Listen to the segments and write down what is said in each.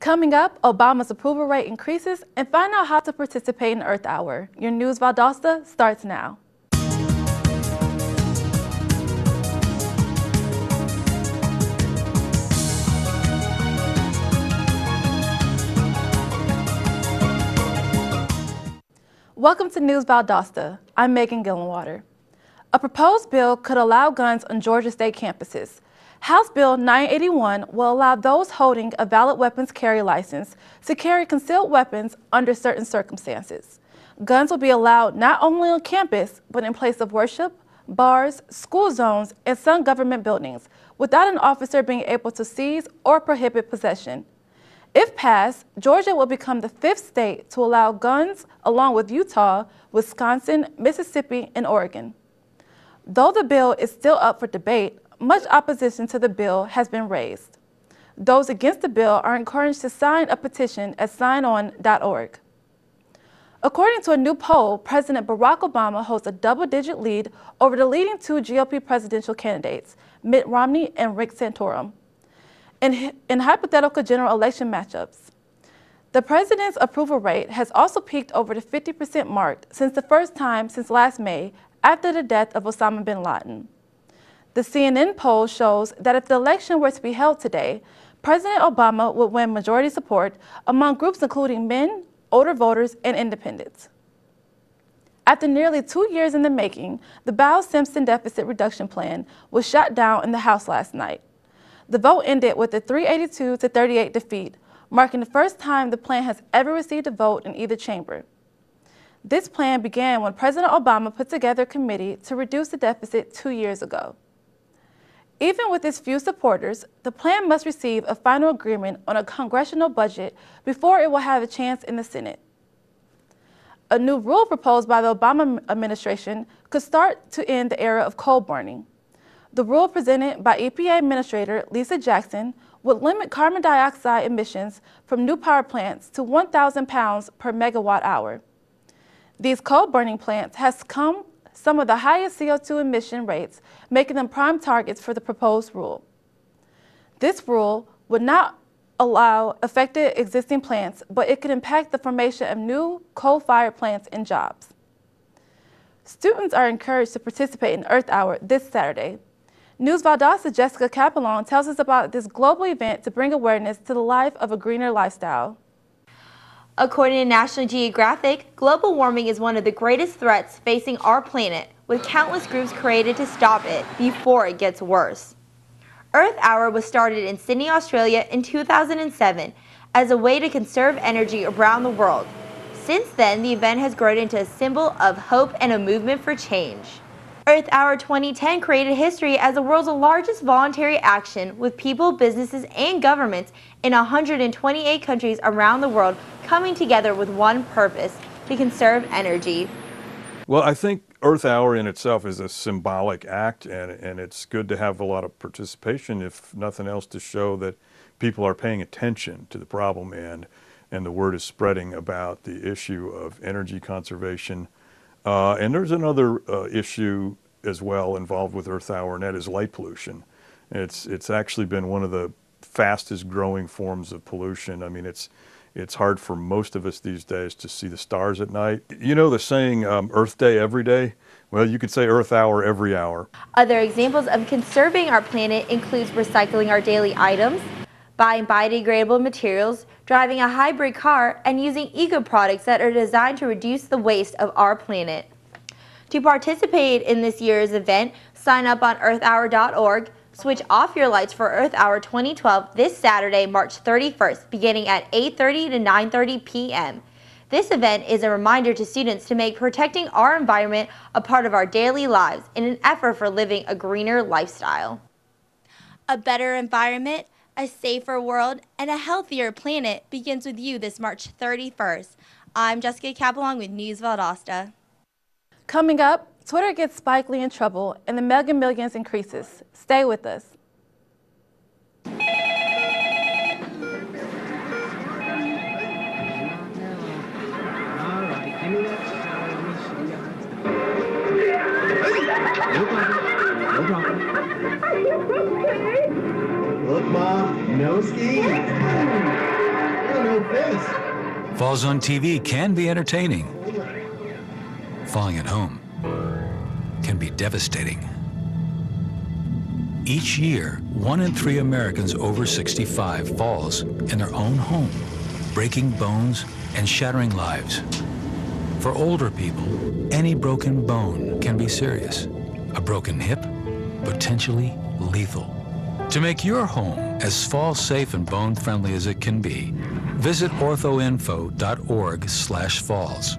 Coming up, Obama's approval rate increases, and find out how to participate in Earth Hour. Your News Valdosta starts now. Welcome to News Valdosta. I'm Megan Gillenwater. A proposed bill could allow guns on Georgia state campuses. House Bill 981 will allow those holding a valid weapons carry license to carry concealed weapons under certain circumstances. Guns will be allowed not only on campus, but in place of worship, bars, school zones, and some government buildings, without an officer being able to seize or prohibit possession. If passed, Georgia will become the 5th state to allow guns, along with Utah, Wisconsin, Mississippi, and Oregon. Though the bill is still up for debate, much opposition to the bill has been raised. Those against the bill are encouraged to sign a petition at signon.org. According to a new poll, President Barack Obama holds a double-digit lead over the leading two GOP presidential candidates, Mitt Romney and Rick Santorum, in hypothetical general election matchups. The president's approval rate has also peaked over the 50% mark since the first time since last May after the death of Osama bin Laden. The CNN poll shows that if the election were to be held today, President Obama would win majority support among groups including men, older voters, and independents. After nearly 2 years in the making, the Bow-Simpson deficit reduction plan was shot down in the House last night. The vote ended with a 382-38 defeat, marking the first time the plan has ever received a vote in either chamber. This plan began when President Obama put together a committee to reduce the deficit 2 years ago. Even with its few supporters, the plan must receive a final agreement on a congressional budget before it will have a chance in the Senate. A new rule proposed by the Obama administration could start to end the era of coal burning. The rule presented by EPA Administrator Lisa Jackson would limit carbon dioxide emissions from new power plants to 1,000 pounds per megawatt hour. These coal-burning plants have some of the highest CO2 emission rates, making them prime targets for the proposed rule. This rule would not allow affected existing plants, but it could impact the formation of new coal-fired plants and jobs. Students are encouraged to participate in Earth Hour this Saturday. News Valdosta Jessica Capelon tells us about this global event to bring awareness to the life of a greener lifestyle. According to National Geographic, global warming is one of the greatest threats facing our planet, with countless groups created to stop it before it gets worse. Earth Hour was started in Sydney, Australia in 2007 as a way to conserve energy around the world. Since then, the event has grown into a symbol of hope and a movement for change. Earth Hour 2010 created history as the world's largest voluntary action, with people, businesses, and governments in 128 countries around the world coming together with one purpose: to conserve energy. Well, I think Earth Hour in itself is a symbolic act, and it's good to have a lot of participation, if nothing else, to show that people are paying attention to the problem, and the word is spreading about the issue of energy conservation. And there's another issue as well involved with Earth Hour, and that is light pollution. It's actually been one of the fastest growing forms of pollution. I mean, it's hard for most of us these days to see the stars at night. You know the saying, Earth Day every day? Well, you could say Earth Hour every hour. Other examples of conserving our planet includes recycling our daily items, buying biodegradable materials, driving a hybrid car, and using eco-products that are designed to reduce the waste of our planet. To participate in this year's event, sign up on earthhour.org. Switch off your lights for Earth Hour 2012 this Saturday, March 31st, beginning at 8:30 to 9:30 p.m. This event is a reminder to students to make protecting our environment a part of our daily lives in an effort for living a greener lifestyle. A better environment, a safer world, and a healthier planet begins with you this March 31st. I'm Jessica Capelon with News Valdosta. Coming up, Twitter gets Spike Lee in trouble and the Mega Millions increases. Stay with us. Look, Mom, no skis. Falls on TV can be entertaining. Falling at home can be devastating. Each year, 1 in 3 Americans over 65 falls in their own home, breaking bones and shattering lives. For older people, any broken bone can be serious. A broken hip, potentially lethal. To make your home as fall-safe and bone-friendly as it can be, visit orthoinfo.org/falls.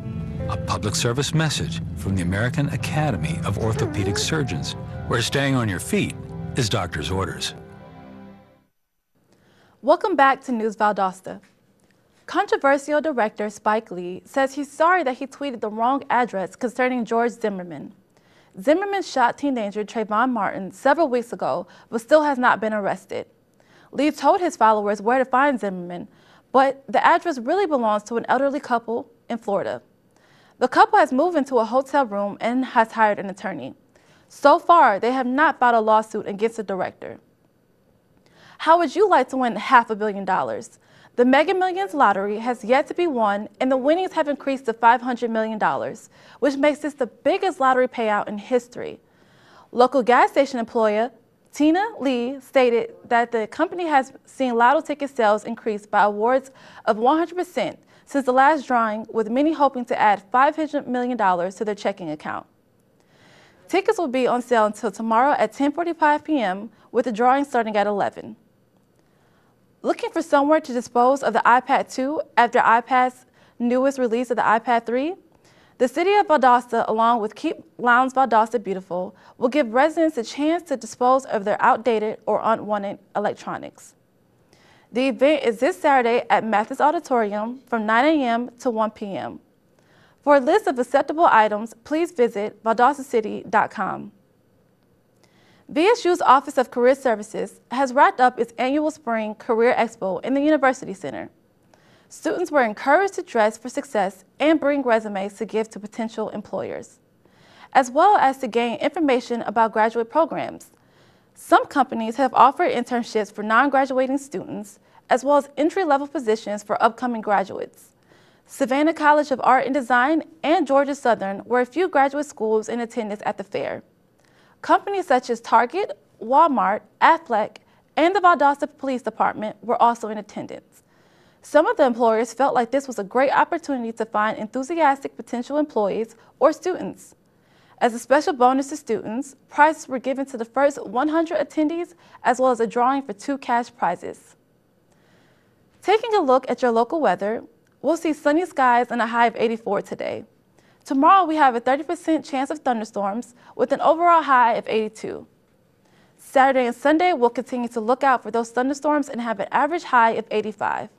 A public service message from the American Academy of Orthopedic Surgeons, where staying on your feet is doctor's orders. Welcome back to News Valdosta. Controversial director Spike Lee says he's sorry that he tweeted the wrong address concerning George Zimmerman. Zimmerman shot teenager Trayvon Martin several weeks ago, but still has not been arrested. Lee told his followers where to find Zimmerman, but the address really belongs to an elderly couple in Florida. The couple has moved into a hotel room and has hired an attorney. So far, they have not filed a lawsuit against the director. How would you like to win $500 million? The Mega Millions lottery has yet to be won, and the winnings have increased to $500 million, which makes this the biggest lottery payout in history. Local gas station employer Tina Lee stated that the company has seen lotto ticket sales increase by awards of 100% since the last drawing, with many hoping to add $500 million to their checking account. Tickets will be on sale until tomorrow at 10:45 p.m., with the drawing starting at 11. Looking for somewhere to dispose of the iPad 2 after iPad's newest release of the iPad 3? The City of Valdosta, along with Keep Lounge Valdosta Beautiful, will give residents a chance to dispose of their outdated or unwanted electronics. The event is this Saturday at Mathis Auditorium from 9 a.m. to 1 p.m. For a list of acceptable items, please visit valdostacity.com. VSU's Office of Career Services has wrapped up its annual Spring Career Expo in the University Center. Students were encouraged to dress for success and bring resumes to give to potential employers, as well as to gain information about graduate programs. Some companies have offered internships for non-graduating students, as well as entry-level positions for upcoming graduates. Savannah College of Art and Design and Georgia Southern were a few graduate schools in attendance at the fair. Companies such as Target, Walmart, Aflac, and the Valdosta Police Department were also in attendance. Some of the employers felt like this was a great opportunity to find enthusiastic potential employees or students. As a special bonus to students, prizes were given to the first 100 attendees, as well as a drawing for 2 cash prizes. Taking a look at your local weather, we'll see sunny skies and a high of 84 today. Tomorrow we have a 30% chance of thunderstorms with an overall high of 82. Saturday and Sunday we'll continue to look out for those thunderstorms and have an average high of 85.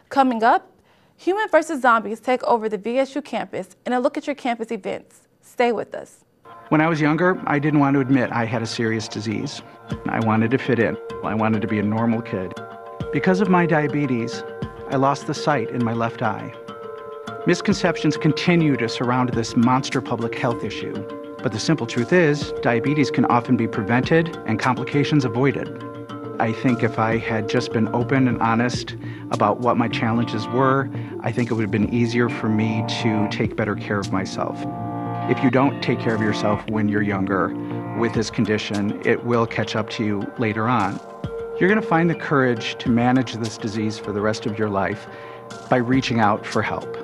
Coming up, Human vs. Zombies take over the VSU campus and a look at your campus events. Stay with us. When I was younger, I didn't want to admit I had a serious disease. I wanted to fit in. I wanted to be a normal kid. Because of my diabetes, I lost the sight in my left eye. Misconceptions continue to surround this monster public health issue. But the simple truth is, diabetes can often be prevented and complications avoided. I think if I had just been open and honest about what my challenges were, I think it would have been easier for me to take better care of myself. If you don't take care of yourself when you're younger with this condition, it will catch up to you later on. You're going to find the courage to manage this disease for the rest of your life by reaching out for help.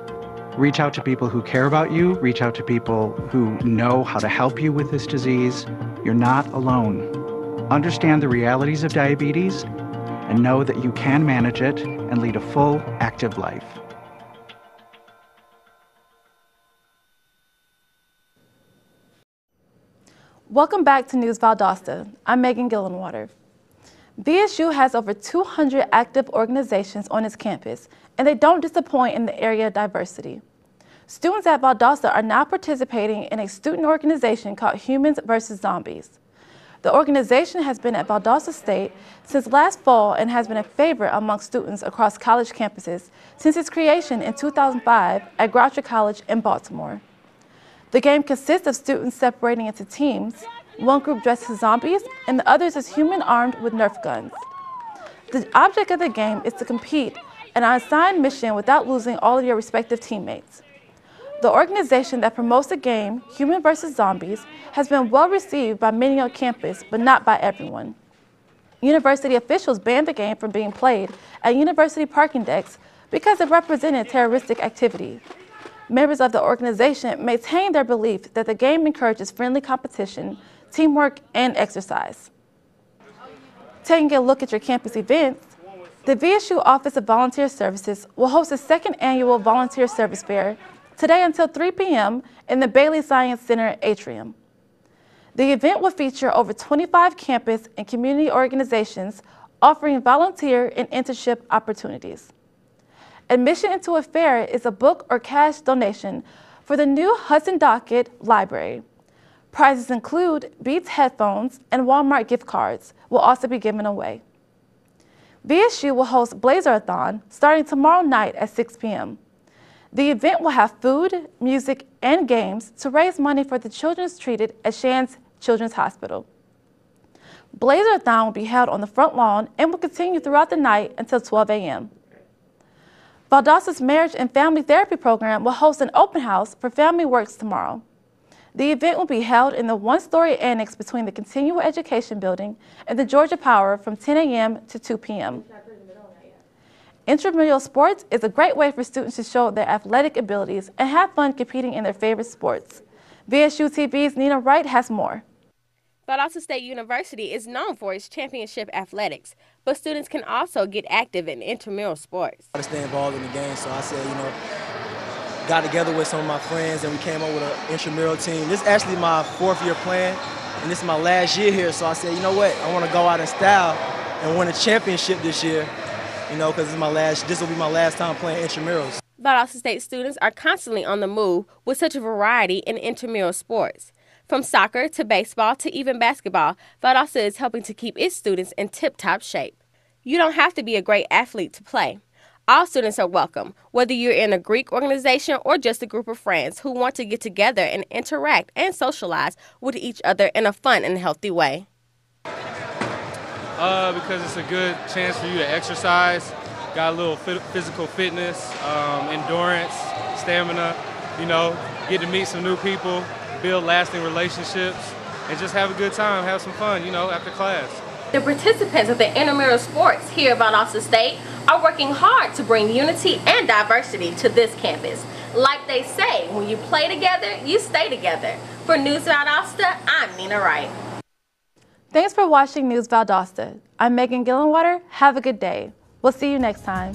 Reach out to people who care about you, reach out to people who know how to help you with this disease. You're not alone. Understand the realities of diabetes and know that you can manage it and lead a full, active life. Welcome back to News Valdosta. I'm Megan Gillenwater. VSU has over 200 active organizations on its campus, and they don't disappoint in the area of diversity. Students at Valdosta are now participating in a student organization called Humans vs. Zombies. The organization has been at Valdosta State since last fall and has been a favorite among students across college campuses since its creation in 2005 at Groucho College in Baltimore. The game consists of students separating into teams, one group dressed as zombies and the others as human armed with Nerf guns. The object of the game is to compete in an assigned mission without losing all of your respective teammates. The organization that promotes the game, Human vs. Zombies, has been well received by many on campus, but not by everyone. University officials banned the game from being played at university parking decks because it represented terroristic activity. Members of the organization maintain their belief that the game encourages friendly competition, teamwork, and exercise. Taking a look at your campus events, the VSU Office of Volunteer Services will host a second annual Volunteer Service Fair today until 3 p.m. in the Bailey Science Center atrium. The event will feature over 25 campus and community organizations offering volunteer and internship opportunities. Admission into a fair is a book or cash donation for the new Hudson Docket Library. Prizes include Beats headphones and Walmart gift cards will also be given away. VSU will host Blazer-a-thon starting tomorrow night at 6 p.m. The event will have food, music, and games to raise money for the children treated at Shands Children's Hospital. Blazer-a-thon will be held on the front lawn and will continue throughout the night until 12 a.m. Valdosta's Marriage and Family Therapy Program will host an open house for Family Works tomorrow. The event will be held in the one-story annex between the Continual Education Building and the Georgia Power from 10 a.m. to 2 p.m. Intramural sports is a great way for students to show their athletic abilities and have fun competing in their favorite sports. VSU-TV's Nina Wright has more. Valdosta State University is known for its championship athletics, but students can also get active in intramural sports. I stay involved in the game, so I said, got together with some of my friends and we came up with an intramural team. This is actually my 4th year playing, and this is my last year here, so I said, you know what, I want to go out in style and win a championship this year, because this will be my last time playing intramurals. Valdosta State students are constantly on the move with such a variety in intramural sports. From soccer to baseball to even basketball, Valdosta is helping to keep its students in tip-top shape. You don't have to be a great athlete to play. All students are welcome, whether you're in a Greek organization or just a group of friends who want to get together and interact and socialize with each other in a fun and healthy way. Because it's a good chance for you to exercise, got a little physical fitness, endurance, stamina, get to meet some new people, build lasting relationships, and just have a good time, have some fun, after class. The participants of the intramural sports here at Valdosta State are working hard to bring unity and diversity to this campus. Like they say, when you play together, you stay together. For News Valdosta, I'm Nina Wright. Thanks for watching News Valdosta. I'm Megan Gillenwater. Have a good day. We'll see you next time.